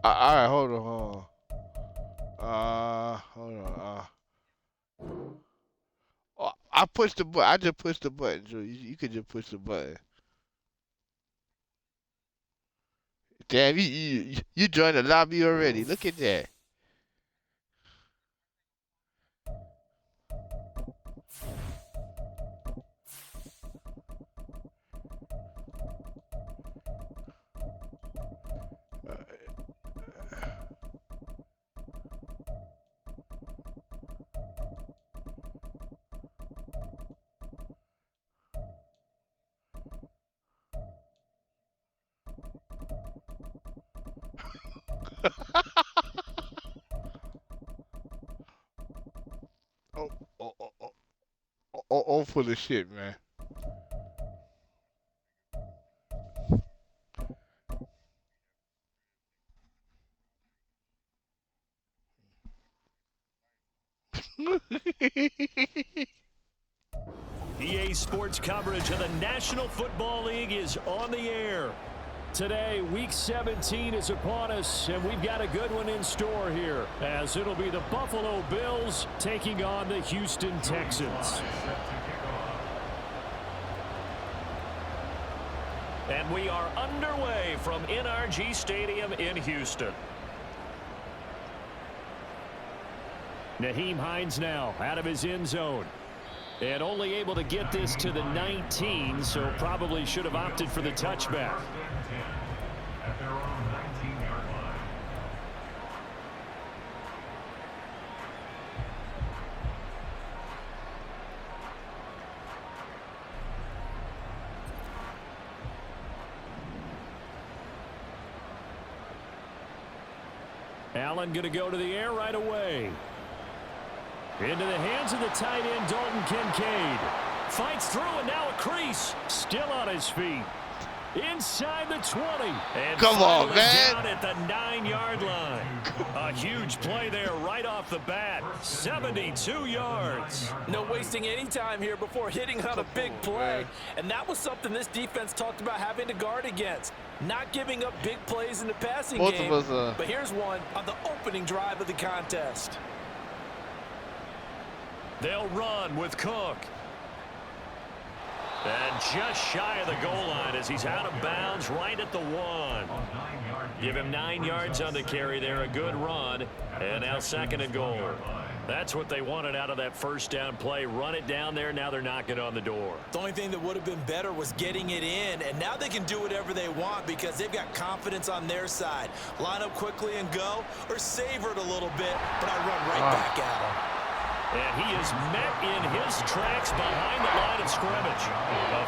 All right, hold on, hold on. Hold on. Oh, I pushed the button. I just pushed the button, Drew. You could just push the button. Damn, you joined the lobby already. Look at that. Oh, oh, oh, oh, full of shit, man. EA Sports coverage of the National Football League is on the air. Today, Week 17 is upon us, and we've got a good one in store here, as it'll be the Buffalo Bills taking on the Houston Texans. And we are underway from NRG Stadium in Houston. Nyheim Hines now out of his end zone. And only able to get this to the 19, so probably should have opted for the touchback. Allen going to go to the air right away. Into the hands of the tight end, Dalton Kincaid. Fights through, and now a crease. Still on his feet. Inside the 20. And come on, man. Down at the 9-yard line. A huge play there right off the bat. 72 yards. No wasting any time here before hitting on a big play. And that was something this defense talked about having to guard against. Not giving up big plays in the passing game. But here's one on the opening drive of the contest. They'll run with Cook. And just shy of the goal line as he's out of bounds right at the 1. Give him 9 yards on the carry there. A good run. And now 2nd and goal. That's what they wanted out of that first down play. Run it down there. Now they're knocking on the door. The only thing that would have been better was getting it in. And now they can do whatever they want because they've got confidence on their side. Line up quickly and go, or savor it a little bit, but I run right back at him. And he is met in his tracks behind the line of scrimmage.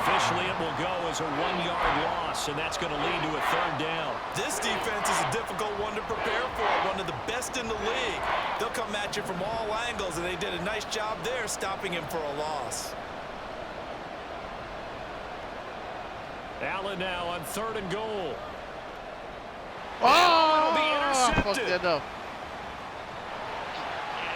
Officially, it will go as a 1-yard loss, and that's going to lead to a 3rd down. This defense is a difficult one to prepare for, one of the best in the league. They'll come at you from all angles, and they did a nice job there stopping him for a loss. Allen now on 3rd and goal. Oh, be intercepted. fuck that up.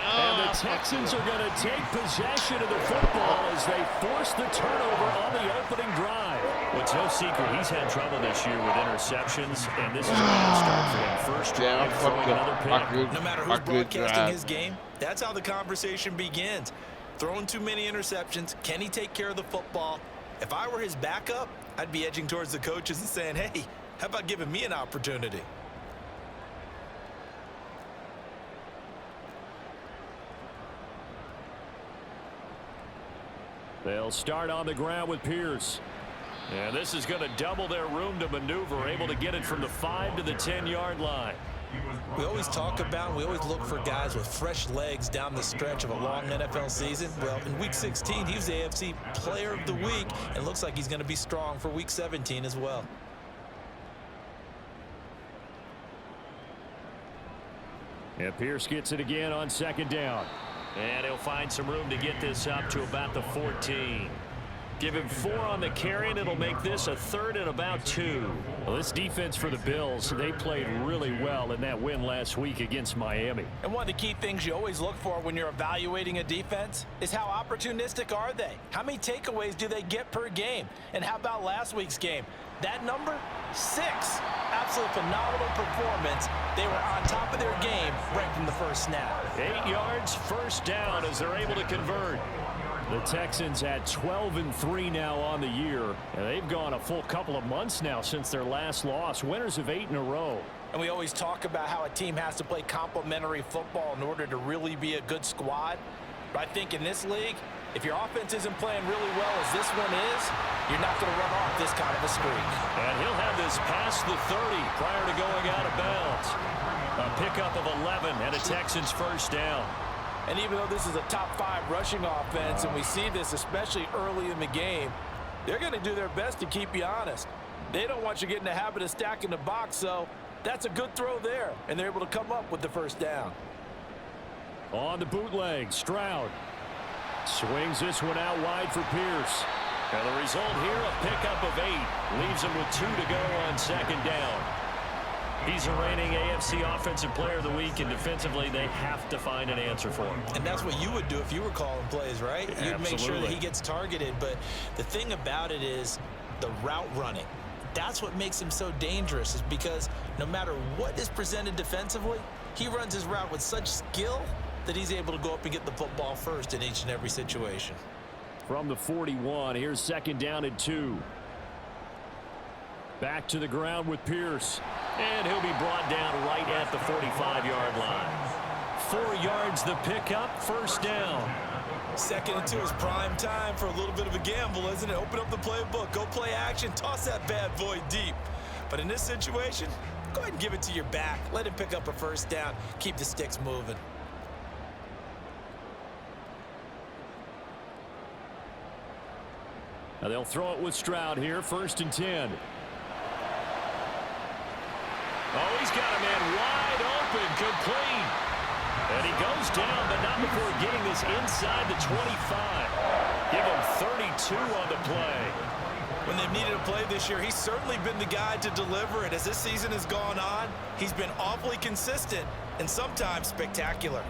And the Texans are going to take possession of the football as they force the turnover on the opening drive. Well, it's no secret he's had trouble this year with interceptions, and this is a bad start for him. First drive, throwing another pick. No matter who's broadcasting his game, that's how the conversation begins. Throwing too many interceptions, can he take care of the football? If I were his backup, I'd be edging towards the coaches and saying, hey, how about giving me an opportunity? They'll start on the ground with Pierce. And this is going to double their room to maneuver, able to get it from the 5 to the 10-yard line. We always talk about, we always look for guys with fresh legs down the stretch of a long NFL season. Well, in Week 16, he was the AFC Player of the Week, and looks like he's going to be strong for Week 17 as well. And Pierce gets it again on 2nd down. And he'll find some room to get this up to about the 14. Give him 4 on the carry, and it'll make this a 3rd and about 2. Well, this defense for the Bills, they played really well in that win last week against Miami. And one of the key things you always look for when you're evaluating a defense is how opportunistic are they? How many takeaways do they get per game? And how about last week's game? That number? 6. Absolutely phenomenal performance. They were on top of their game right from the first snap. 8 yards, first down as they're able to convert. The Texans at 12-3 now on the year, and they've gone a full couple of months now since their last loss. Winners of 8 in a row. And we always talk about how a team has to play complementary football in order to really be a good squad. But I think in this league, if your offense isn't playing really well as this one is, you're not going to run off this kind of a streak. And he'll have this past the 30 prior to going out of bounds. A pickup of 11 and a Texans first down. And even though this is a top 5 rushing offense, and we see this especially early in the game, they're going to do their best to keep you honest. They don't want you to get in the habit of stacking the box, so that's a good throw there, and they're able to come up with the first down. On the bootleg, Stroud swings this one out wide for Pierce. And the result here, a pickup of 8. Leaves him with 2 to go on second down. He's a reigning AFC Offensive Player of the Week, and defensively, they have to find an answer for him. And that's what you would do if you were calling plays, right? Yeah, you'd make sure that absolutely. he gets targeted. But the thing about it is the route running. That's what makes him so dangerous, is because no matter what is presented defensively, he runs his route with such skill that he's able to go up and get the football first in each and every situation. From the 41, here's second down and 2. Back to the ground with Pierce. And he'll be brought down right at the 45-yard line. 4 yards the pickup, first down. 2nd and 2 is prime time for a little bit of a gamble, isn't it? Open up the playbook, go play action, toss that bad boy deep. But in this situation, go ahead and give it to your back. Let him pick up a first down. Keep the sticks moving. Now they'll throw it with Stroud here, 1st and 10. Oh, he's got a man wide open, complete. And he goes down, but not before getting this inside the 25. Give him 32 on the play. When they've needed a play this year, he's certainly been the guy to deliver it. As this season has gone on, he's been awfully consistent and sometimes spectacular.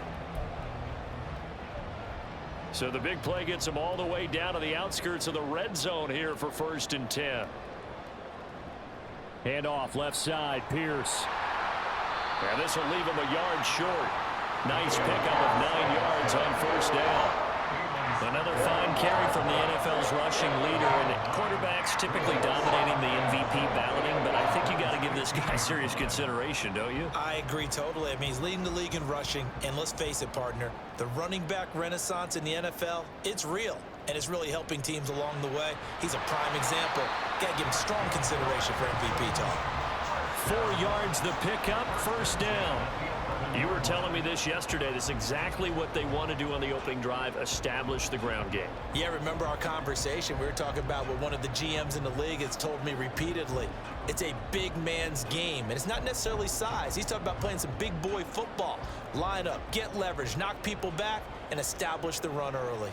So the big play gets him all the way down to the outskirts of the red zone here for 1st and 10. Handoff left side, Pierce. And this will leave him a yard short. Nice pickup of 9 yards on first down. Another fine carry from the NFL's rushing leader, and quarterbacks typically dominating the MVP balloting, but I think you got to give this guy serious consideration, don't you? I agree totally. I mean, he's leading the league in rushing, and let's face it, partner, the running back renaissance in the NFL, it's real, and it's really helping teams along the way. He's a prime example. Got to give him strong consideration for MVP talk. 4 yards the pickup, first down. You were telling me this yesterday. This is exactly what they want to do on the opening drive, establish the ground game. Yeah, remember our conversation? We were talking about what one of the GMs in the league has told me repeatedly. It's a big man's game, and it's not necessarily size. He's talking about playing some big boy football. Line up, get leverage, knock people back, and establish the run early.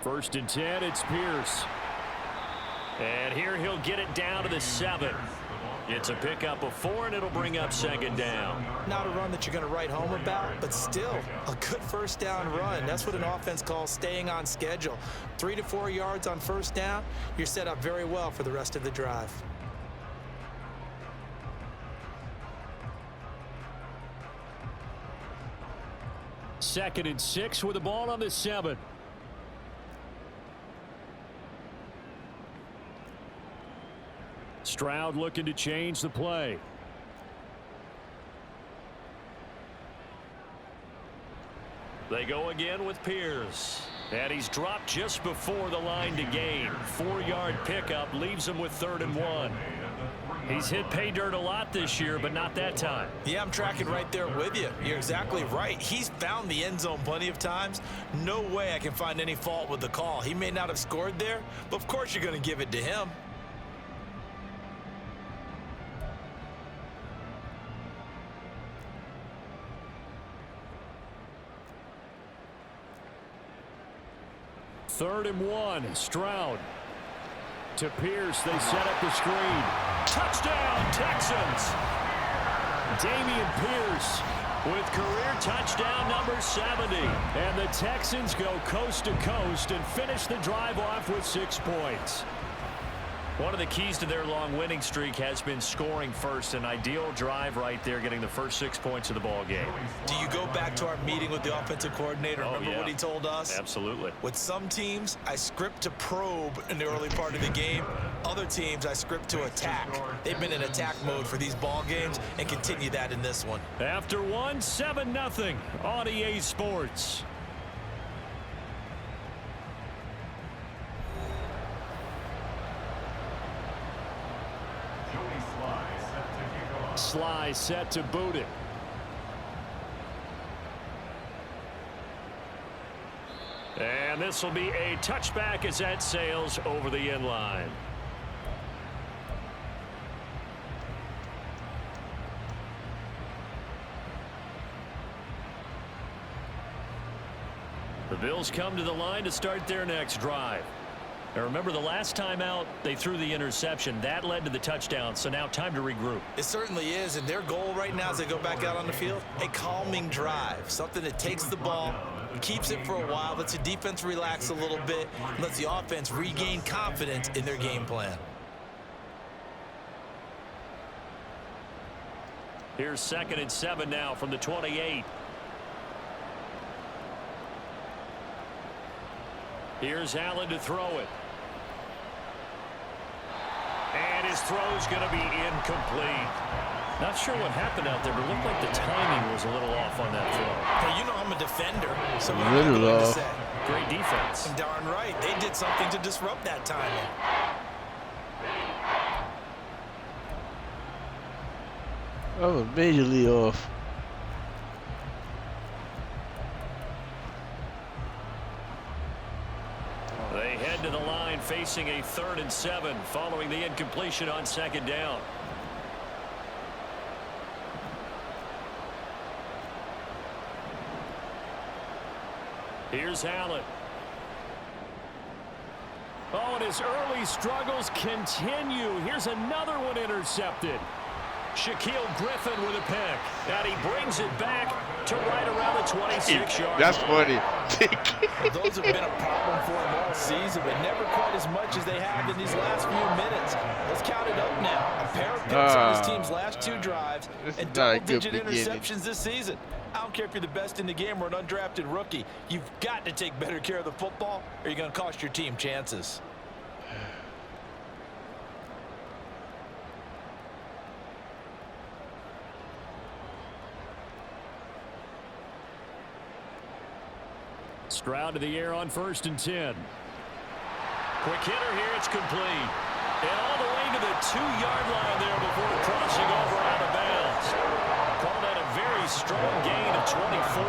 First and 10, it's Pierce. And here he'll get it down to the 7. It's a pickup of 4, and it'll bring up second down. Not a run that you're going to write home about, but still a good first down run. That's what an offense calls staying on schedule. 3 to 4 yards on first down, you're set up very well for the rest of the drive. Second and 6 with the ball on the 7. Stroud looking to change the play. They go again with Pierce. And he's dropped just before the line to gain. 4-yard pickup leaves him with 3rd and 1. He's hit pay dirt a lot this year, but not that time. Yeah, I'm tracking right there with you. You're exactly right. He's found the end zone plenty of times. No way I can find any fault with the call. He may not have scored there, but of course you're going to give it to him. 3rd and 1. Stroud to Pierce. They set up the screen. Touchdown, Texans. Dameon Pierce with career touchdown number 70. And the Texans go coast to coast and finish the drive off with 6 points. One of the keys to their long winning streak has been scoring first. An ideal drive right there, getting the first 6 points of the ball game. Do you go back to our meeting with the offensive coordinator? Remember what he told us? Absolutely. With some teams, I script to probe in the early part of the game. Other teams, I script to attack. They've been in attack mode for these ball games and continue that in this one. After one, 7-0 on EA Sports. Sly set to boot it. And this will be a touchback as that sails over the end line. The Bills come to the line to start their next drive. Now remember, the last time out, they threw the interception. That led to the touchdown, so now time to regroup. It certainly is, and their goal right now as they go back out on the field, a calming drive, something that takes the ball, keeps it for a while, lets the defense relax a little bit, lets the offense regain confidence in their game plan. Here's 2nd and 7 now from the 28. Here's Allen to throw it. And his throw's going to be incomplete. Not sure what happened out there, but it looked like the timing was a little off on that throw. Hey, you know I'm a defender, so what Little am I going to off. say? Great defense. Darn right. They did something to disrupt that timing. I was majorly off. They head to the line facing a 3rd and 7 following the incompletion on 2nd down. Here's Allen. Oh, and his early struggles continue. Here's another one intercepted. Shaquille Griffin with a pick. And he brings it back to right around the 26-yard. That's funny. Those have been a problem for them all season, but never quite as much as they have in these last few minutes. Let's count it up now. A pair of picks on this team's last 2 drives and double-digit interceptions this season. I don't care if you're the best in the game or an undrafted rookie. You've got to take better care of the football or you're going to cost your team chances. Stroud to the air on 1st and 10. Quick hitter here. It's complete. And all the way to the 2-yard line there before crossing over out of bounds. Call that a very strong gain of 24.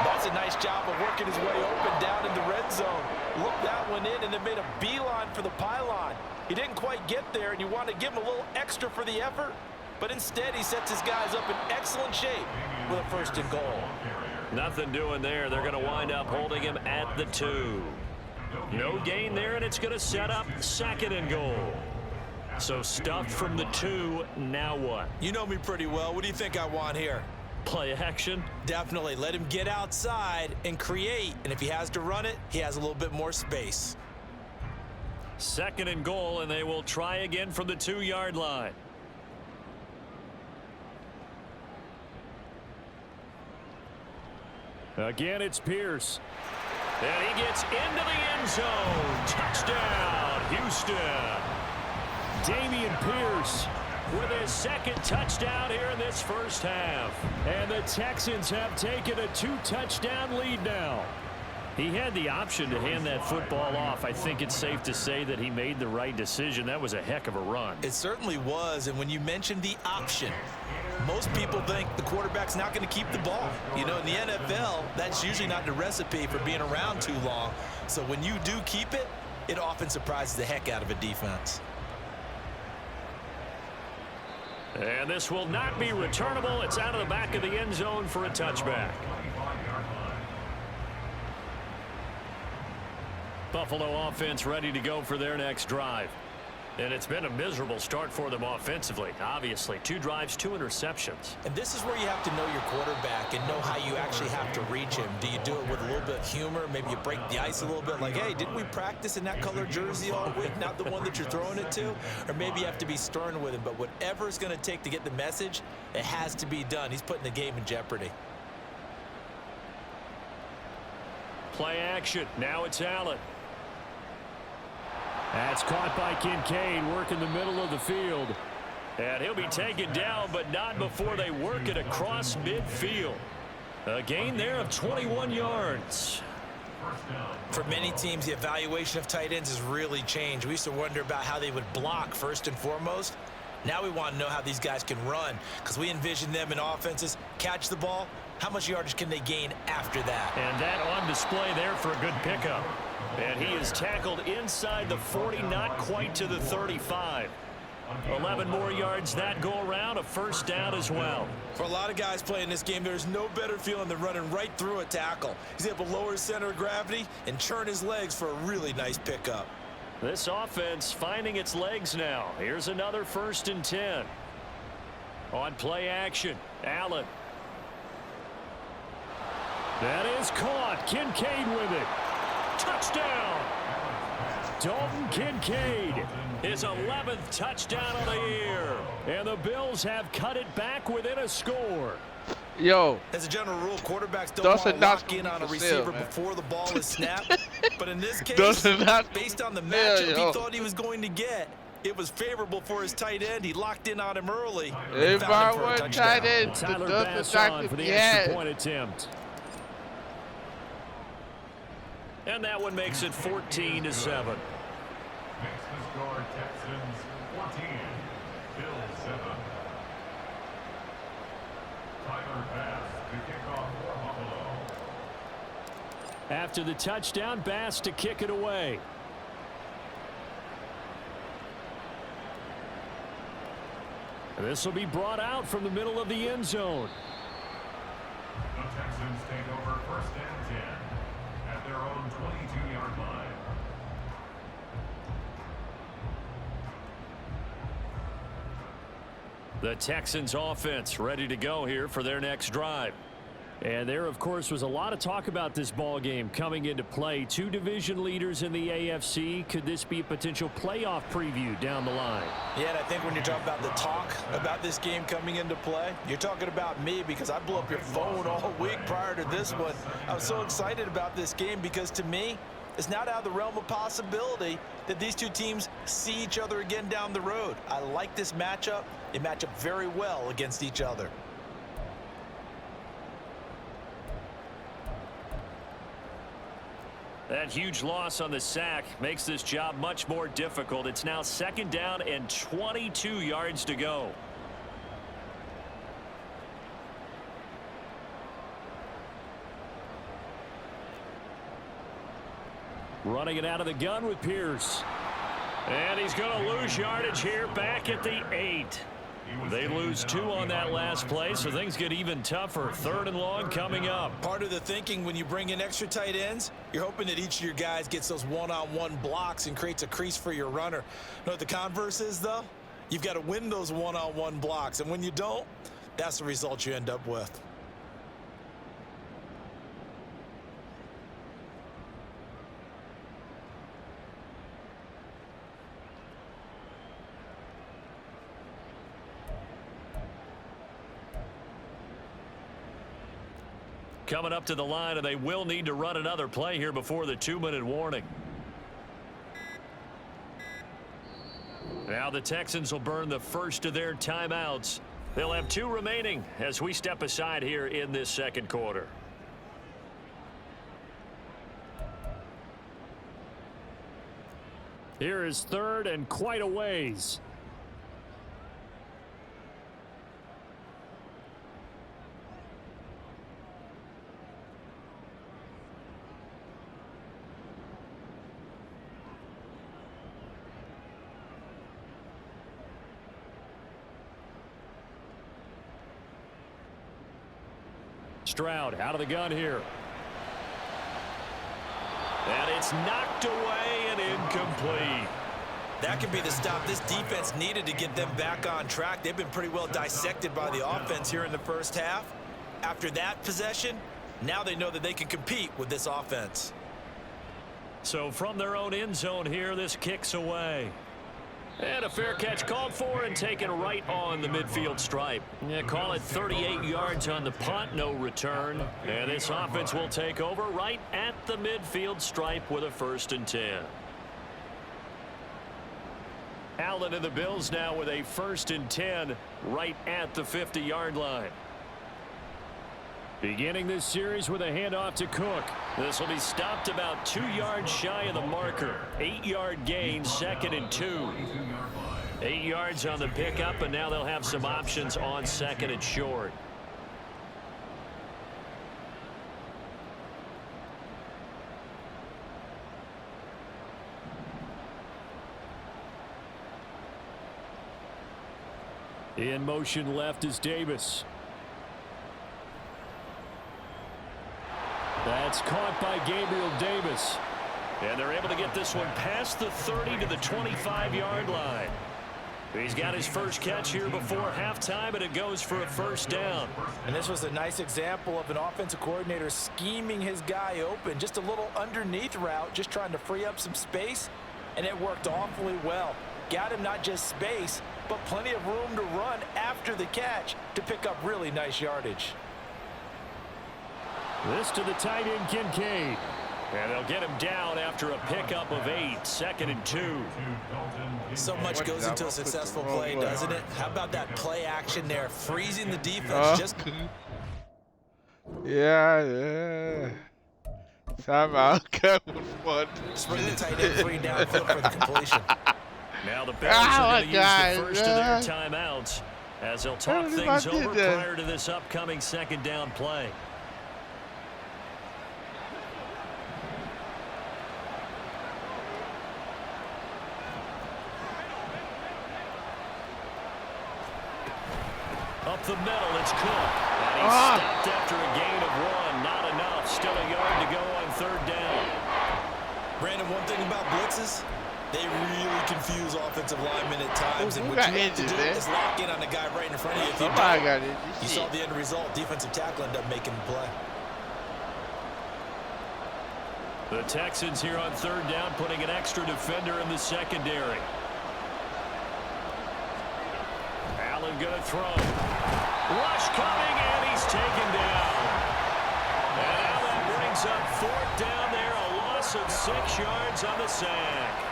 That's a nice job of working his way open down in the red zone. Looked that one in and then made a beeline for the pylon. He didn't quite get there, and you want to give him a little extra for the effort. But instead, he sets his guys up in excellent shape with a 1st and goal. Nothing doing there. They're going to wind up holding him at the 2. No gain there, and it's going to set up 2nd and goal. So stuffed from the 2, now what? You know me pretty well. What do you think I want here? Play action? Definitely. Let him get outside and create. And if he has to run it, he has a little bit more space. 2nd and goal, and they will try again from the 2-yard line. Again, it's Pierce. And he gets into the end zone. Touchdown, Houston. Dameon Pierce with his 2nd touchdown here in this first half. And the Texans have taken a 2-touchdown lead now. He had the option to hand that football off. I think it's safe to say that he made the right decision. That was a heck of a run. It certainly was. And when you mentioned the option, most people think the quarterback's not going to keep the ball. You know, in the NFL, that's usually not the recipe for being around too long. So when you do keep it, it often surprises the heck out of a defense. And this will not be returnable. It's out of the back of the end zone for a touchback. Buffalo offense ready to go for their next drive. And it's been a miserable start for them offensively. Obviously, 2 drives, 2 interceptions. And this is where you have to know your quarterback and know how you actually have to reach him. Do you do it with a little bit of humor? Maybe you break the ice a little bit like, hey, didn't we practice in that color jersey all week? Not the one that you're throwing it to? Or maybe you have to be stern with him. But whatever it's going to take to get the message, it has to be done. He's putting the game in jeopardy. Play action. Now it's Allen. That's caught by Kincaid, working the middle of the field. And he'll be taken down, but not before they work it across midfield. A gain there of 21 yards. For many teams, the evaluation of tight ends has really changed. We used to wonder about how they would block first and foremost. Now we want to know how these guys can run, because we envision them in offenses catch the ball. How much yardage can they gain after that? And that on display there for a good pickup. And he is tackled inside the 40, not quite to the 35. 11 more yards that go around, a first down as well. For a lot of guys playing this game, there's no better feeling than running right through a tackle. He's able to lower his center of gravity and churn his legs for a really nice pickup. This offense finding its legs now. Here's another 1st and 10. On play action, Allen. That is caught. Kincaid with it. Touchdown! Dalton Kincaid. His 11th touchdown of the year. And the Bills have cut it back within a score. Yo. As a general rule, quarterbacks don't Dustin want to lock in on a receiver sale, before the ball is snapped. But in this case, based on the sale, matchup yo. he thought he was going to get, it was favorable for his tight end. He locked in on him early. If I were tight end, Tyler the Bass Dustin on for the yes. extra point attempt. And that one makes it 14-7. Makes the score Texans 14, Bills 7. Tyler Bass to kick off for Buffalo. After the touchdown, Bass to kick it away. This will be brought out from the middle of the end zone. The Texans take over 1st and 10 at their own 22-yard line. The Texans offense ready to go here for their next drive. And there, of course, was a lot of talk about this ball game coming into play. 2 division leaders in the AFC. Could this be a potential playoff preview down the line? Yeah, and I think when you're talking about the talk about this game coming into play, you're talking about me, because I blew up your phone all week prior to this one. I was so excited about this game because, to me, it's not out of the realm of possibility that these 2 teams see each other again down the road. I like this matchup. They match up very well against each other. That huge loss on the sack makes this job much more difficult. It's now 2nd down and 22 yards to go. Running it out of the gun with Pierce. And he's going to lose yardage here back at the 8. They lose 2 on that last play, so things get even tougher. 3rd and long coming up. Part of the thinking when you bring in extra tight ends, you're hoping that each of your guys gets those one-on-one blocks and creates a crease for your runner. Know what the converse is, though? You've got to win those one-on-one blocks, and when you don't, that's the result you end up with. Coming up to the line, and they will need to run another play here before the 2-minute warning. Now the Texans will burn the first of their timeouts. They'll have 2 remaining as we step aside here in this 2nd quarter. Here is 3rd and quite a ways. Stroud out of the gun here. And it's knocked away and incomplete. That could be the stop this defense needed to get them back on track. They've been pretty well dissected by the offense here in the first half. After that possession, now they know that they can compete with this offense. So from their own end zone here, this kicks away. And a fair catch called for and taken right on the midfield stripe. Yeah, call it 38 yards on the punt, no return. And this offense will take over right at the midfield stripe with a 1st and 10. Allen and the Bills now with a 1st and 10 right at the 50-yard line. Beginning this series with a handoff to Cook. This will be stopped about 2 yards shy of the marker. 8-yard gain, 2nd and 2. 8 yards on the pickup, and now they'll have some options on 2nd and short. In motion left is Davis. That's caught by Gabriel Davis. And they're able to get this one past the 30 to the 25-yard line. He's got his first catch here before halftime, and it goes for a 1st down. And this was a nice example of an offensive coordinator scheming his guy open. Just a little underneath route, just trying to free up some space, and it worked awfully well. Got him not just space, but plenty of room to run after the catch to pick up really nice yardage. This to the tight end, Kincaid. And they'll get him down after a pickup of 8, 2nd and 2. So much goes into a successful play, doesn't it? How about that play action there, freezing the defense? Yeah. Time out. Spring the tight end free downfield for the completion. Now the Bears are going to use the first of their timeouts as they'll talk things over prior to this upcoming 2nd down play. Up the middle, it's Cook. And he's stopped after a gain of 1. Not enough. Still a yard to go on 3rd down. Brandon, one thing about blitzes, they really confuse offensive linemen at times. And what you have to do is lock in on the guy right in front of you. If you don't, you saw the end result. Defensive tackle ended up making the play. The Texans here on 3rd down, putting an extra defender in the secondary. Allen going to throw. Rush coming, and he's taken down. And now that brings up 4th down there, a loss of 6 yards on the sack.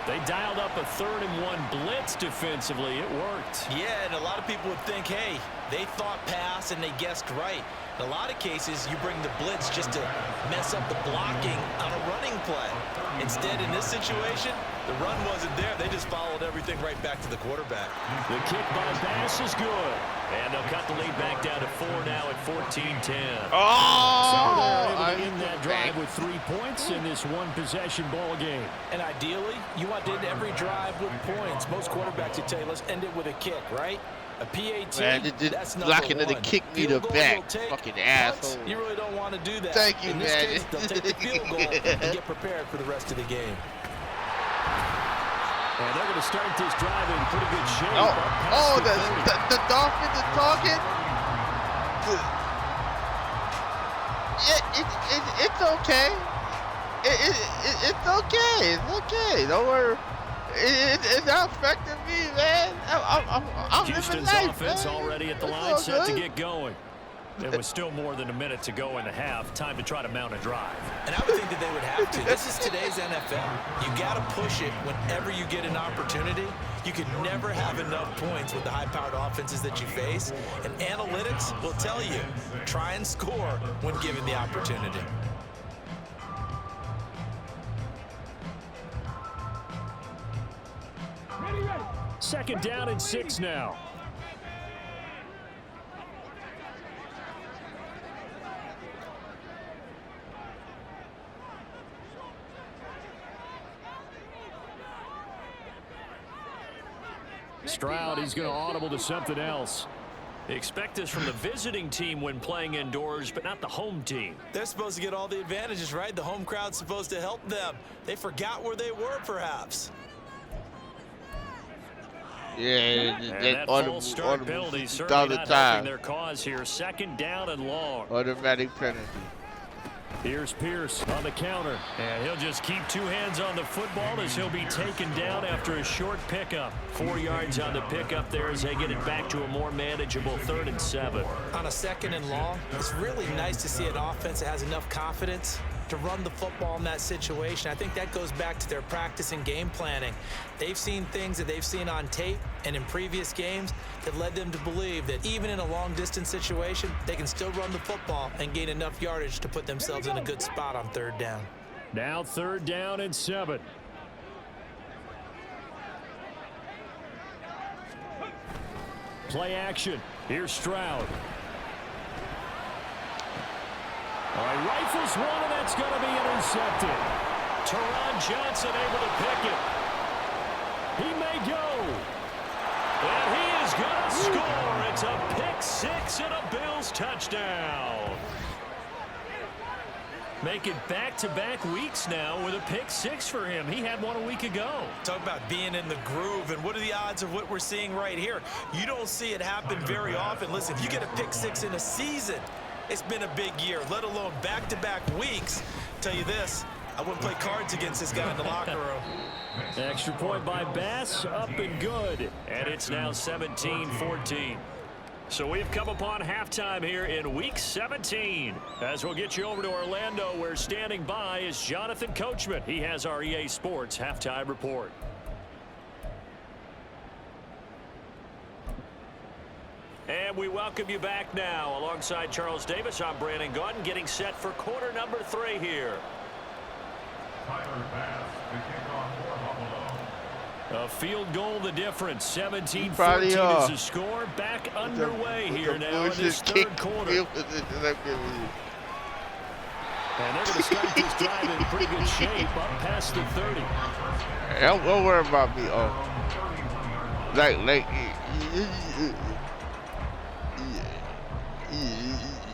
They dialed up a 3rd and 1 blitz defensively. It worked. Yeah, and a lot of people would think, hey, they thought pass and they guessed right. In a lot of cases, you bring the blitz just to mess up the blocking on a running play. Instead, in this situation, the run wasn't there. They just followed everything right back to the quarterback. The kick by Bass is good. And they'll cut the lead back down to 4 now at 14-10. So they're able to end that drive with 3 points in this one-possession ball game. And ideally, you want to end every drive with points. Most quarterbacks would tell you, let's end it with a kick, right? A PAT, that's number 1. Blocking to the kick me the back. Fucking asshole. You really don't want to do that. Thank you, In this case, they'll take the field goal and get prepared for the rest of the game. And they're going to start this drive in pretty good shape. The Dolphins are talking. It's okay. It's okay. It's okay. Don't worry. It's not affecting me, man. I'm Houston's living life, offense man. already at the line, set to get going. It was still more than a minute to go in the half. Time to try to mount a drive. And I would think that they would have to. This is today's NFL. You got to push it whenever you get an opportunity. You can never have enough points with the high-powered offenses that you face. And analytics will tell you, try and score when given the opportunity. Second down and 6 now. Stroud, he's going to audible to something else. Expect this from the visiting team when playing indoors, but not the home team. They're supposed to get all the advantages, right? The home crowd's supposed to help them. They forgot where they were, perhaps. Yeah, and that false start penalty certainly not helping their cause here. 2nd down and long. Automatic penalty. Here's Pierce on the counter. And he'll just keep 2 hands on the football as he'll be taken down after a short pickup. 4 yards on the pickup there as they get it back to a more manageable 3rd and 7. On a 2nd and long, it's really nice to see an offense that has enough confidence to run the football in that situation. I think that goes back to their practice and game planning. They've seen things that they've seen on tape and in previous games that led them to believe that even in a long-distance situation, they can still run the football and gain enough yardage to put themselves in a good spot on 3rd down. Now 3rd down and 7. Play action. Here's Stroud. All right, rifles one, and that's going to be intercepted. Teron Johnson able to pick it. He may go. And he is going to score. It's a pick 6 and a Bills touchdown. Make it back-to-back weeks now with a pick 6 for him. He had one a week ago. Talk about being in the groove, and what are the odds of what we're seeing right here? You don't see it happen very often. Listen, if you get a pick 6 in a season, it's been a big year, let alone back-to-back weeks. Tell you this, I wouldn't play cards against this guy in the locker room. Extra point by Bass, up and good. And it's now 17-14. So we've come upon halftime here in Week 17. As we'll get you over to Orlando, where standing by is Jonathan Coachman. He has our EA Sports halftime report. And we welcome you back now. Alongside Charles Davis, I'm Brandon Gautin, getting set for quarter number 3 here. A field goal the difference. 17-14 is the score. Back underway here now in this 3rd quarter. And they're going to start this drive in pretty good shape up past the 30. Don't worry about me.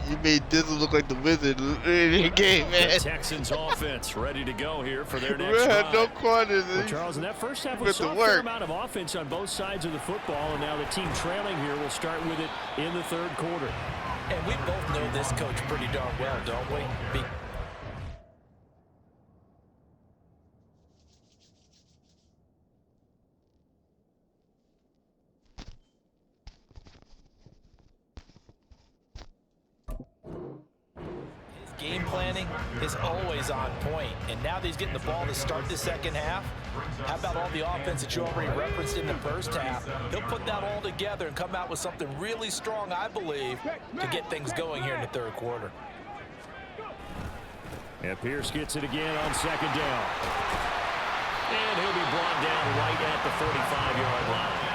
You made this look like the Wizard in the game, man. The Texans offense ready to go here for their next drive. No corners. Well, Charles, in that first half, we saw a fair amount of offense on both sides of the football, and now the team trailing here will start with it in the 3rd quarter. And we both know this coach pretty darn well, don't we? Game planning is always on point, and now that he's getting the ball to start the 2nd half, how about all the offense that you already referenced in the 1st half? He'll put that all together and come out with something really strong, I believe, to get things going here in the 3rd quarter. And Pierce gets it again on 2nd down. And he'll be brought down right at the 45-yard line.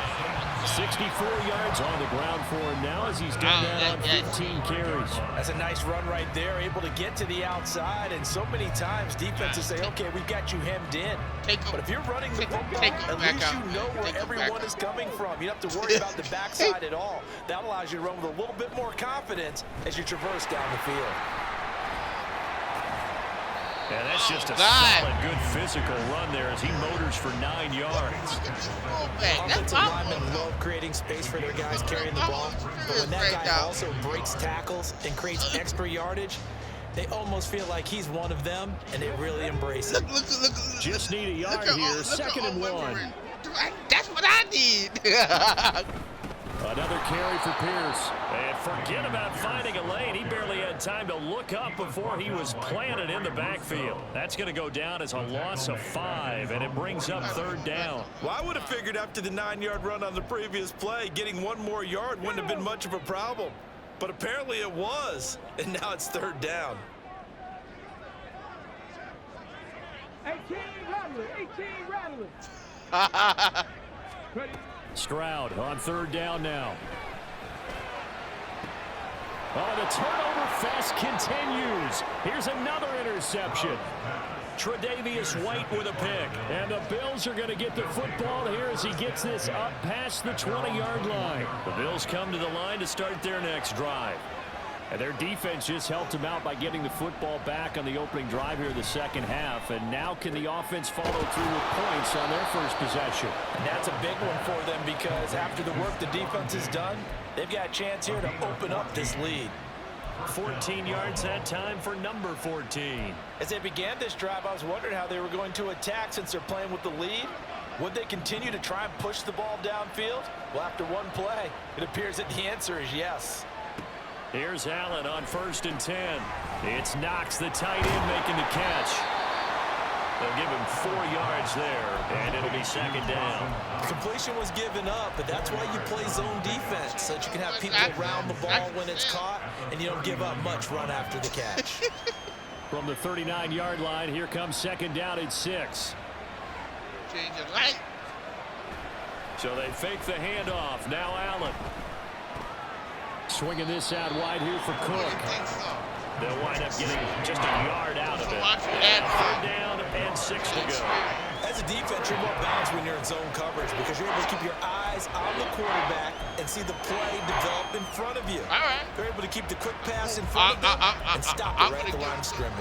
64 yards on the ground for him now as he's done that on 15 carries. That's a nice run right there, able to get to the outside, and so many times defenses say, okay, we've got you hemmed in. But if you're running the football, at least you know where everyone is coming from. You don't have to worry about the backside at all. That allows you to run with a little bit more confidence as you traverse down the field. And that's just a solid, good physical run there as he motors for 9 yards. Offensive linemen love creating space for their guys carrying the ball. But when that guy also breaks tackles and creates extra yardage, they almost feel like he's one of them, and they really embrace it. Just need a yard here, 2nd and 1. That's what I need. Another carry for Pierce. And forget about finding a lane. He barely had time to look up before he was planted in the backfield. That's going to go down as a loss of 5, and it brings up 3rd down. Well, I would have figured after the 9-yard run on the previous play, getting 1 more yard wouldn't have been much of a problem. But apparently it was, and now it's 3rd down. 18 Rattler. Ready? Stroud on 3rd down now. Oh, the turnover fest continues. Here's another interception. Tre'Davious White with a pick. And the Bills are going to get the football here as he gets this up past the 20-yard line. The Bills come to the line to start their next drive. And their defense just helped them out by getting the football back on the opening drive here in the second half. And now can the offense follow through with points on their first possession? And that's a big one for them because after the work the defense has done, they've got a chance here to open up this lead. 14 yards that time for number 14. As they began this drive, I was wondering how they were going to attack since they're playing with the lead. Would they continue to try and push the ball downfield? Well, after one play, it appears that the answer is yes. Here's Allen on 1st and 10. It's Knox, the tight end, making the catch. They'll give him 4 yards there, and it'll be second down. Completion was given up, but that's why you play zone defense, so that you can have people around the ball when it's caught, and you don't give up much run after the catch. From the 39-yard line, here comes second down and 6. Change your light. So they fake the handoff. Now Allen. Swinging this out wide here for I Cook. think so. They'll wind up getting just a yard out of it. Watch that. Third down and 6 to go. As a defense, you're more balanced when you're in zone coverage because you're able to keep your eyes on the quarterback and see the play develop in front of you. All right. You're able to keep the quick pass in front of them and stop it right at the line of scrimmage.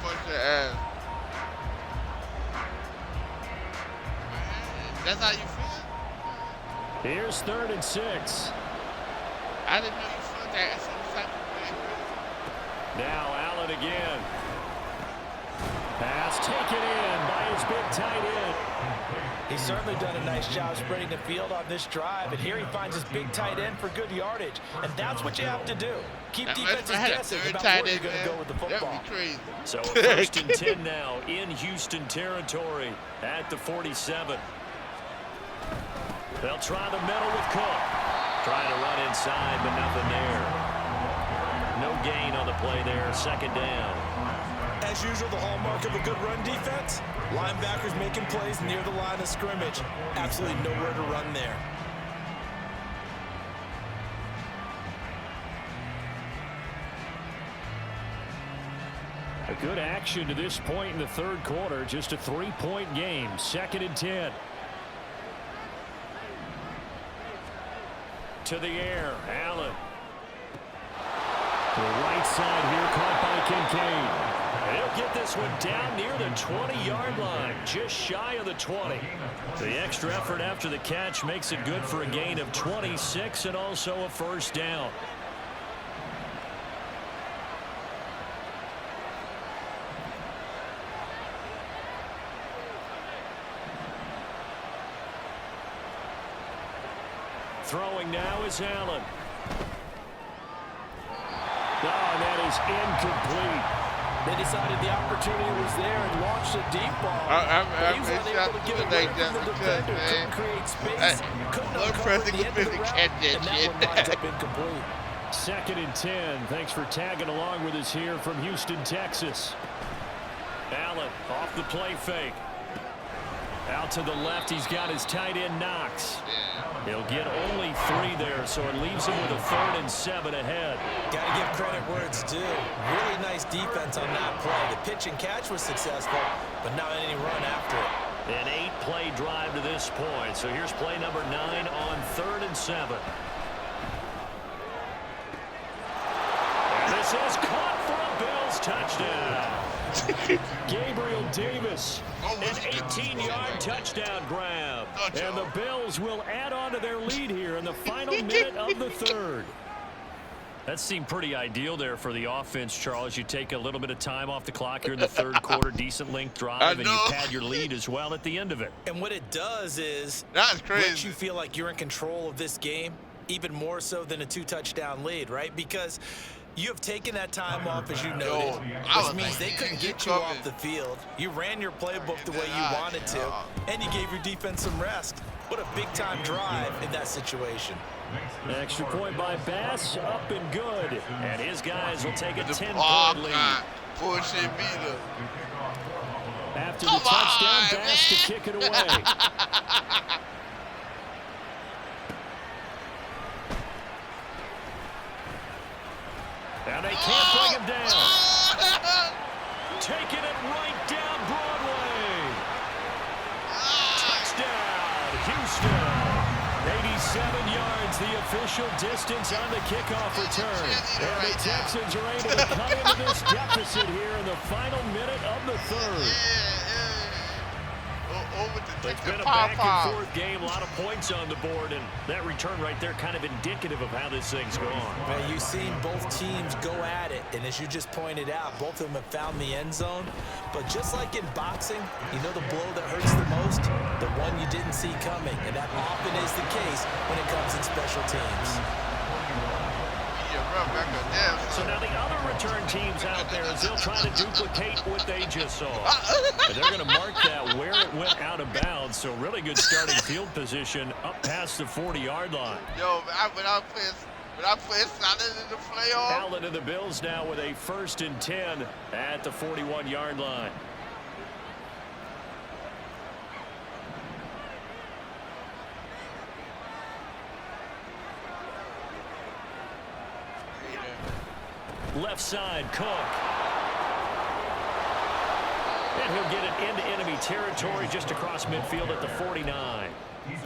Punch your ass. That's how you feel? Here's 3rd and 6. I didn't know you felt that some type of way. Now Allen again. Pass taken in by his big tight end. He's certainly done a nice job spreading the field on this drive, and here he finds his big tight end for good yardage, and that's what you have to do. Keep defenses guessing about where you're going to go with the football. That'd be crazy. So a 1st and 10 now in Houston territory at the 47. They'll try the middle with Cook. Trying to run inside, but nothing there. No gain on the play there. Second down. As usual, the hallmark of a good run defense, linebackers making plays near the line of scrimmage. Absolutely nowhere to run there. A good action to this point in the third quarter. Just a 3-point game. 2nd and 10. To the air, Allen. To the right side here, caught by Kincaid. He'll get this one down near the 20-yard line, just shy of the 20. The extra effort after the catch makes it good for a gain of 26 and also a first down. Throwing now is Allen. Oh, that is incomplete. They decided the opportunity was there and launched a deep ball. I'm shot to the leg down because, man. Couldn't create space, couldn't uncover the end of the route, and that one winds up incomplete. 2nd and 10. Thanks for tagging along with us here from Houston, Texas. Allen off the play fake. Out to the left, he's got his tight end Knox. He'll get only 3 there, so it leaves him with a 3rd and 7 ahead. Got to give credit where it's due. Really nice defense on that play. The pitch and catch was successful, but not any run after it. An 8-play drive to this point. So here's play number 9 on 3rd and 7. And this is caught for a Bills touchdown. Gabriel Davis. An 18-yard touchdown grab. And the Bills will add on to their lead here in the final minute of the third. That seemed pretty ideal there for the offense, Charles. You take a little bit of time off the clock here in the third quarter, decent length drive, and you pad your lead as well at the end of it. And what it does is that's crazy. Makes you feel like you're in control of this game, even more so than a 2-touchdown lead, right? Because you have taken that time off, as you noted, which means they couldn't get you off the field. You ran your playbook the way you wanted to, and you gave your defense some rest. What a big-time drive in that situation. Extra point by Bass, up and good. And his guys will take a 10-point lead. Bullshit beater. After the touchdown, Bass to kick it away. And they can't bring him down. distance on the kickoff return. And the Texans are able to come into this deficit here in the final minute of the third. It's been a back-and-forth game, a lot of points on the board, and that return right there kind of indicative of how this thing's gone. Well, you've seen both teams go at it, and as you just pointed out, both of them have found the end zone. But just like in boxing, you know the blow that hurts the most? The one you didn't see coming, and that often is the case when it comes in special teams. So now the other return teams out there, as they'll try to duplicate what they just saw. And they're going to mark that where it went out of bounds. So really good starting field position up past the 40-yard line. Yo, when I play solid in the playoff. Allen to the Bills now with a 1st and 10 at the 41-yard line. Left side, Cook. And he'll get it into enemy territory just across midfield at the 49.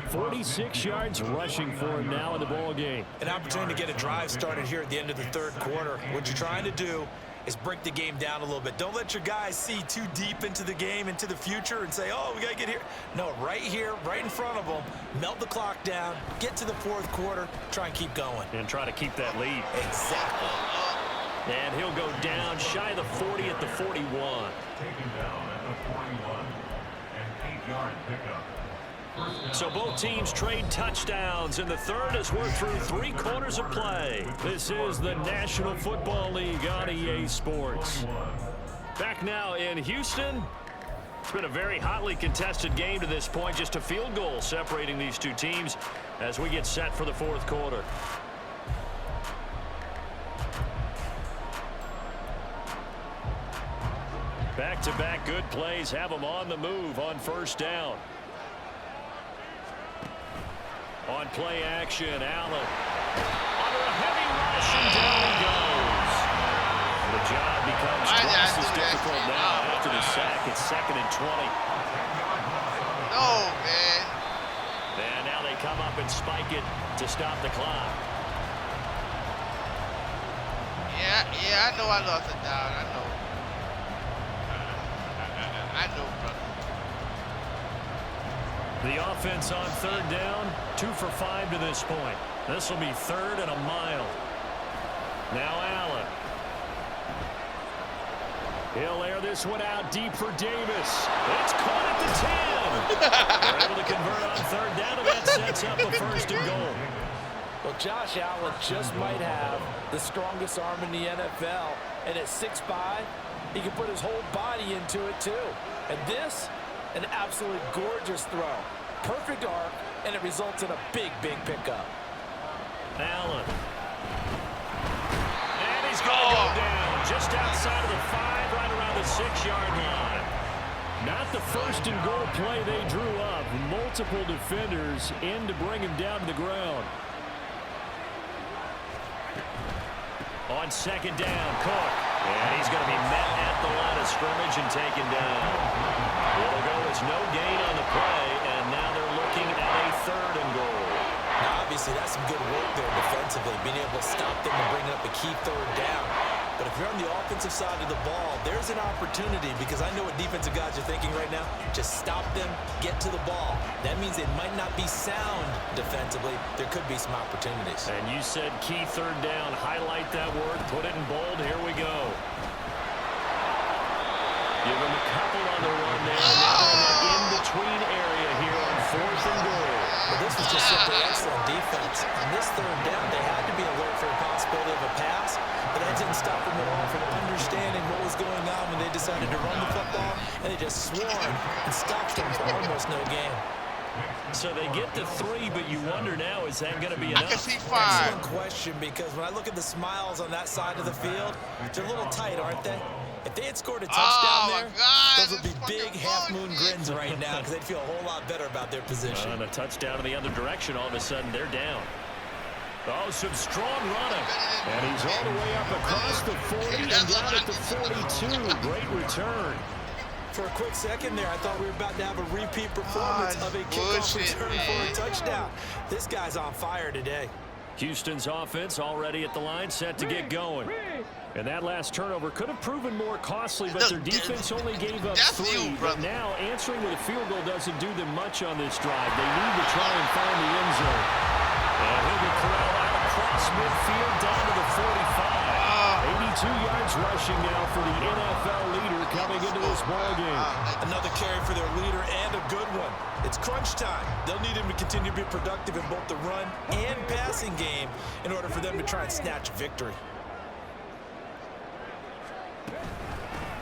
46 yards rushing for him now in the ball game. An opportunity to get a drive started here at the end of the third quarter. What you're trying to do is break the game down a little bit. Don't let your guys see too deep into the game, into the future, and say, oh, we got to get here. No, right here, right in front of them, melt the clock down, get to the fourth quarter, try and keep going. And try to keep that lead. Exactly. And he'll go down shy of the 40 at the 41. Taken down at the 41, an 8-yard pickup. So both teams trade touchdowns in the third as we're through 3 quarters of play. This is the National Football League on EA Sports. Back now in Houston. It's been a very hotly contested game to this point. Just a field goal separating these two teams as we get set for the fourth quarter. Back-to-back good plays have them on the move on first down. On play action, Allen. Under a heavy rush, and down he goes. The job becomes twice as difficult now after the sack. It's 2nd and 20. No, man. And now they come up and spike it to stop the clock. Yeah, I know I lost it down. I know. I know, brother. The offense on third down, 2 for 5 to this point. This will be 3rd and a mile. Now Allen. He'll air this one out deep for Davis. It's caught at the 10. They're able to convert on third down, and that sets up a 1st and goal. Well, Josh Allen just might have the strongest arm in the NFL. And at 6'5", he can put his whole body into it, too. And this, an absolutely gorgeous throw. Perfect arc, and it results in a big, big pickup. Allen. And he's going to go down just outside of the 5, right around the 6-yard line. Not the 1st and goal play they drew up. Multiple defenders in to bring him down to the ground. On 2nd down, Cook. And he's going to be met at the line of scrimmage and taken down. It'll go as no gain on the play, and now they're looking at a 3rd and goal. Now, obviously, that's some good work there defensively, being able to stop them and bring up a key 3rd down. But if you're on the offensive side of the ball, there's an opportunity, because I know what defensive guys are thinking right now. Just stop them, get to the ball. That means it might not be sound defensively. There could be some opportunities. And you said key 3rd down. Highlight that word. Put it in bold. Here we go. Give them a couple on the run there. Now in the in-between area here on 4th and goal. Well, this was just simply excellent defense. On this 3rd down, they had to be alert for the possibility of a pass, but that didn't stop them at all from understanding what was going on when they decided to run the football, and they just swarmed and stopped them for almost no gain. So they get to 3, but you wonder now, is that going to be enough? I can see 5. Excellent question, because when I look at the smiles on that side of the field, they're a little tight, aren't they? If they had scored a touchdown there, those would be big half-moon grins right now, because they'd feel a whole lot better about their position. And a touchdown in the other direction, all of a sudden they're down. Oh, some strong running. And he's all the way up across the 40 and down at the 42. Great return. For a quick second there, I thought we were about to have a repeat performance of a kickoff return for a touchdown. This guy's on fire today. Houston's offense already at the line, set to get going. And that last turnover could have proven more costly, but their defense only gave up 3. But now answering with a field goal doesn't do them much on this drive. They need to try and find the end zone. And he'll be corralled out across midfield down to the 45. 82 yards rushing now for the NFL leader coming into this ballgame. Another carry for their leader and a good one. It's crunch time. They'll need him to continue to be productive in both the run and passing game in order for them to try and snatch a victory.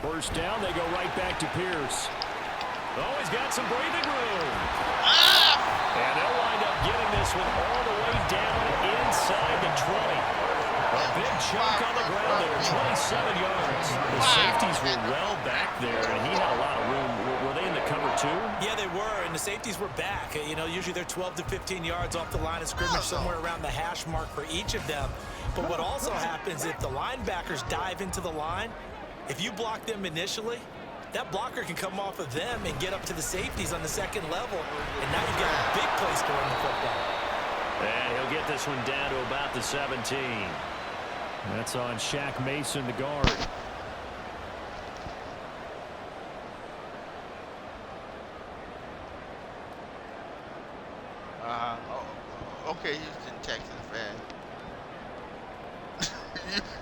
First down, they go right back to Pierce. Oh, he's got some breathing room. And they'll wind up getting this one all the way down inside the 20. A big chunk on the ground there, 27 yards. The safeties were well back there, and he had a lot of room. Were they in the cover too? Yeah, they were, and the safeties were back. You know, usually they're 12 to 15 yards off the line of scrimmage, somewhere around the hash mark for each of them. But what also happens if the linebackers dive into the line, if you block them initially, that blocker can come off of them and get up to the safeties on the second level, and now you've got a big place to run the football. And he'll get this one down to about the 17. That's on Shaq Mason, the guard. Okay, Houston, Texans fan.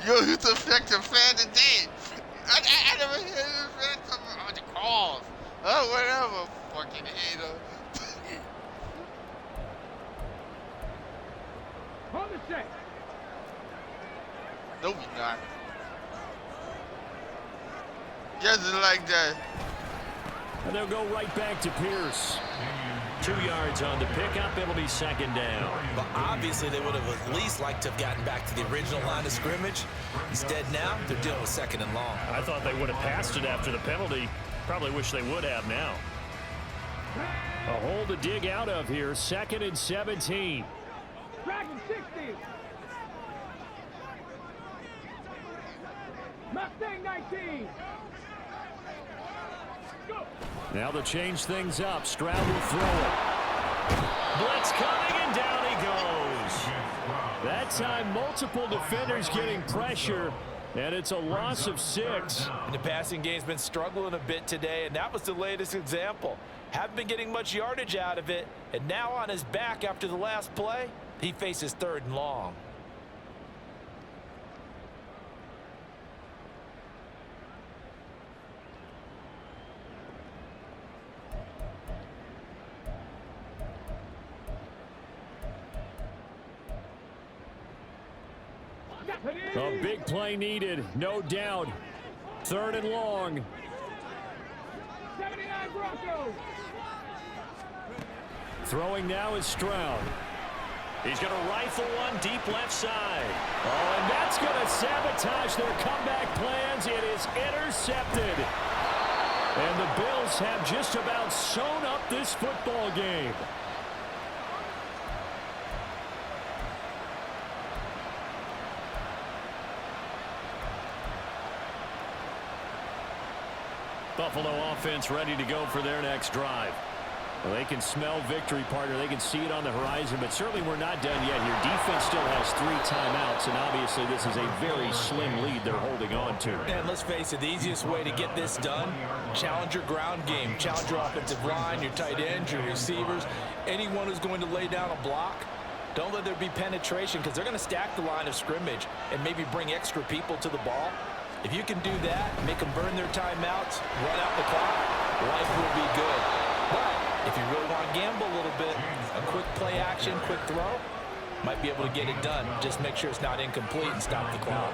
You're a Houston Texans fan today. I never heard this fan on the calls. Whatever, fucking hater. Hold the set. No, we not. Just like that. And they'll go right back to Pierce. 2 yards on the pickup. It'll be second down. But obviously they would have at least liked to have gotten back to the original line of scrimmage. Instead now, they're dealing with second and long. I thought they would have passed it after the penalty. Probably wish they would have now. A hole to dig out of here. 2nd and 17. Dragon 60. Mustang 19. Go. Now they'll change things up. Stroud will throw it. Blitz coming, and down he goes. That time, multiple defenders getting pressure, and it's a loss of 6. And the passing game's been struggling a bit today, and that was the latest example. Haven't been getting much yardage out of it, and now on his back after the last play, he faces 3rd and long. A big play needed, no doubt. 3rd and long. 79 Broncos. Throwing now is Stroud. He's going to rifle one deep left side. Oh, and that's going to sabotage their comeback plans. It is intercepted. And the Bills have just about sewn up this football game. Buffalo offense ready to go for their next drive. Well, they can smell victory, partner. They can see it on the horizon, but certainly we're not done yet here. Defense still has 3 timeouts, and obviously this is a very slim lead they're holding on to. And let's face it, the easiest way to get this done, challenge your ground game, challenge your offensive line, your tight ends, your receivers, anyone who's going to lay down a block. Don't let there be penetration, because they're going to stack the line of scrimmage and maybe bring extra people to the ball. If you can do that, make them burn their timeouts, run out the clock, life will be good. But if you really want to gamble a little bit, a quick play action, quick throw, might be able to get it done. Just make sure it's not incomplete and stop the clock.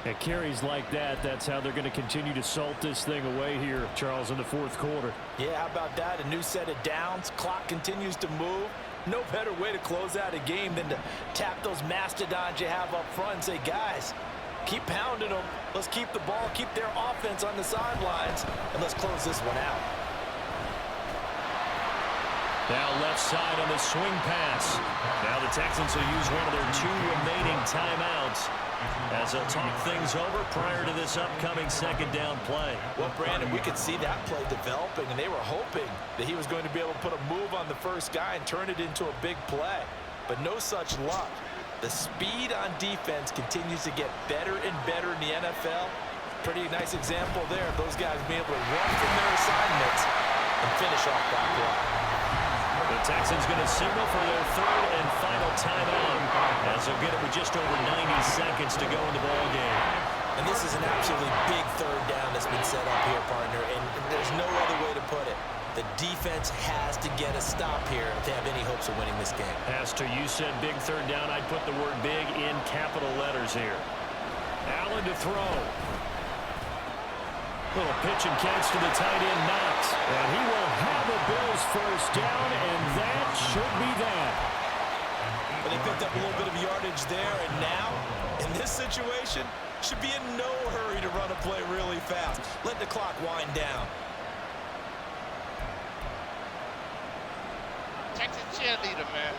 At carries like that, that's how they're going to continue to salt this thing away here, Charles, in the 4th quarter. Yeah, how about that? A new set of downs. Clock continues to move. No better way to close out a game than to tap those mastodons you have up front and say, guys, keep pounding them. Let's keep the ball, keep their offense on the sidelines, and let's close this one out. Now left side on the swing pass. Now the Texans will use one of their 2 remaining timeouts as they'll talk things over prior to this upcoming 2nd down play. Well, Brandon, we could see that play developing, and they were hoping that he was going to be able to put a move on the first guy and turn it into a big play. But no such luck. The speed on defense continues to get better and better in the NFL. Pretty nice example there of those guys being able to run from their assignments and finish off that play. The Texans going to signal for their third and final timeout as they'll get it with just over 90 seconds to go in the ball game. And this is an absolutely big third down that's been set up here, partner, and there's no other way to put it. The defense has to get a stop here to have any hopes of winning this game. As to you said big third down, I'd put the word big in capital letters here. Allen to throw. Little pitch and catch to the tight end, Knox. And he will have the Bills first down, and that should be that. But they picked up a little bit of yardage there, and now, in this situation, should be in no hurry to run a play really fast. Let the clock wind down. Texas cheerleader, man.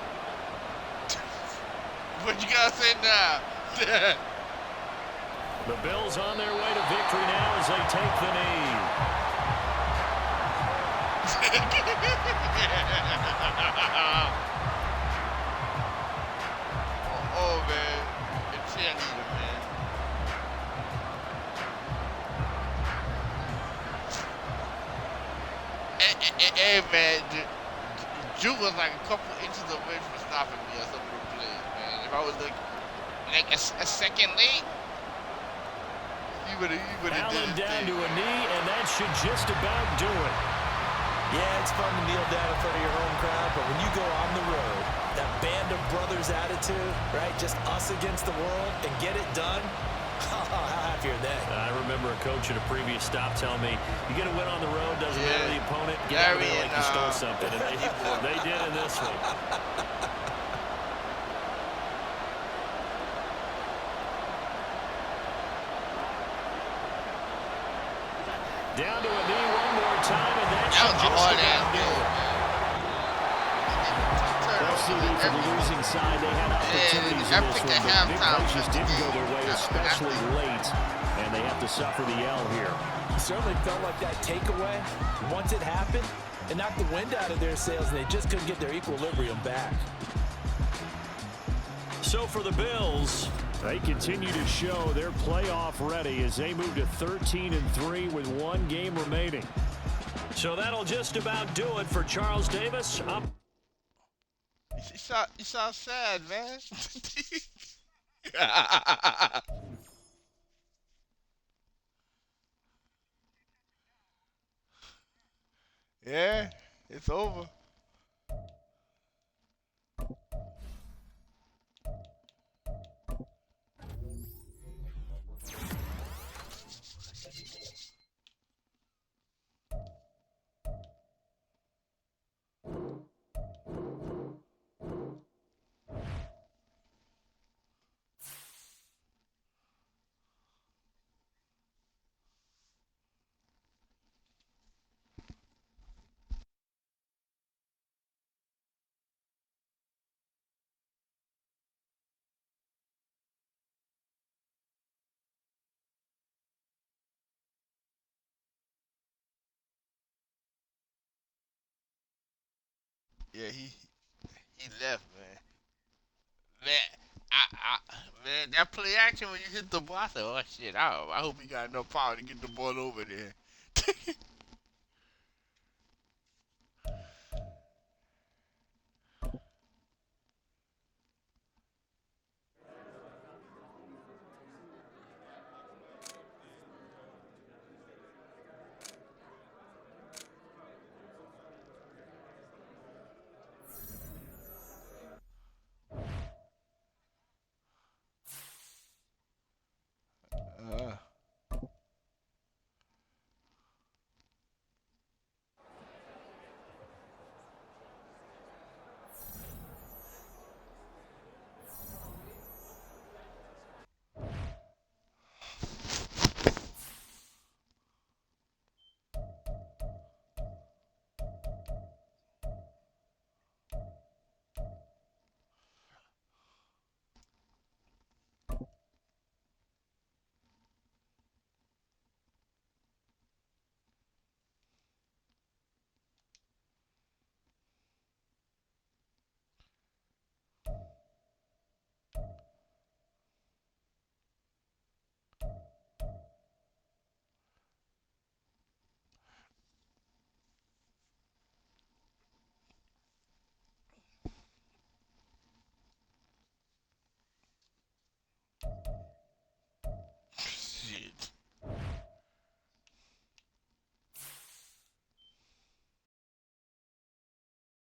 What you gotta say now? The Bills on their way to victory now as they take the knee. oh, man. The cheerleader, man. Hey, man. Drew was like a couple inches away from stopping me or some of the plays, man. If I was like a second late, he would have did Allen his down thing. to a knee, and that should just about do it. Yeah, it's fun to kneel down in front of your home crowd, but when you go on the road, that band of brothers attitude, right? Just us against the world and get it done. How happy are they? I remember a coach at a previous stop telling me, you get a win on the road, doesn't matter the opponent, get out of there like you stole something. And they did in this one. Down to a knee one more time, and that should just about do it. Well, CD for the losing side, they had opportunities in this one, but big plays just didn't go their way, especially late, and they have to suffer the L here. It certainly felt like that takeaway, once it happened, it knocked the wind out of their sails, and they just couldn't get their equilibrium back. So for the Bills, they continue to show they're playoff ready as they move to 13-3 with one game remaining. So that'll just about do it for Charles Davis. Up. You sound sad, man. Yeah, it's over. Yeah, he left, man. Man, that play action when you hit the ball, I said, oh shit, I hope he got enough power to get the ball over there.